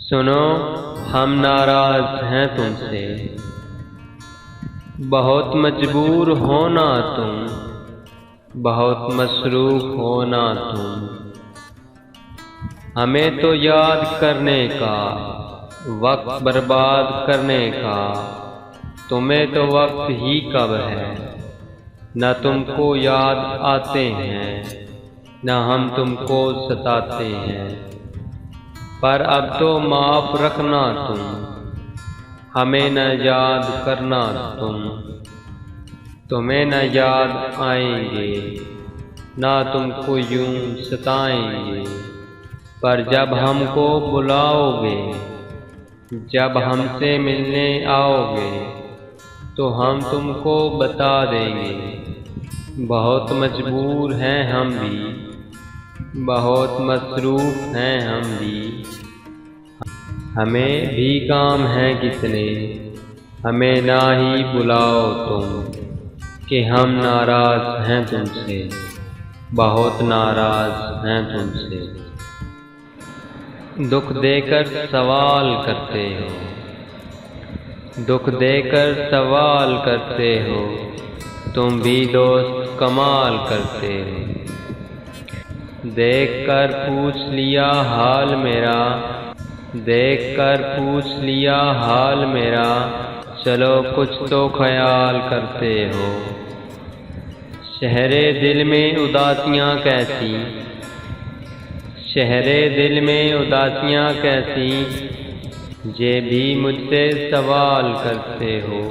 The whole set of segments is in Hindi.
सुनो, हम नाराज हैं तुमसे, बहुत मजबूर होना तुम, बहुत मसरूफ होना तुम। हमें तो याद करने का, वक्त बर्बाद करने का, तुम्हें तो वक्त ही कब है। न तुमको याद आते हैं, न हम तुमको सताते हैं। पर अब तो माफ़ रखना तुम, हमें न याद करना तुम। तुम्हें न याद आएंगे, ना तुमको यूं सताएंगे। पर जब हमको बुलाओगे, जब हमसे मिलने आओगे, तो हम तुमको बता देंगे। बहुत मजबूर हैं हम भी, बहुत मसरूफ़ हैं हम भी। हमें भी काम हैं कितने, हमें ना ही बुलाओ तुम, कि हम नाराज़ हैं तुमसे, बहुत नाराज़ हैं तुमसे। दुख देकर सवाल करते हो, दुख देकर सवाल करते हो, तुम भी दोस्त कमाल करते हो। देख कर पूछ लिया हाल मेरा, देख कर पूछ लिया हाल मेरा, चलो कुछ तो ख्याल करते हो। शहरे दिल में उदासियाँ कैसी, शहरे दिल में उदासियाँ कैसी, ये भी मुझसे सवाल करते हो।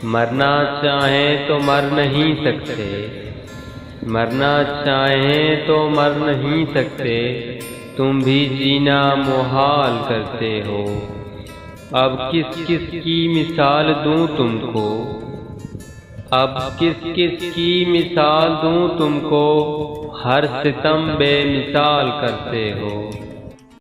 मरना चाहें तो मर नहीं सकते, मरना चाहें तो मर नहीं सकते, तुम भी जीना मुहाल करते हो। अब किस किस की मिसाल दूं तुमको, अब किस किस की मिसाल दूं तुमको, हर सितम बेमिसाल करते हो।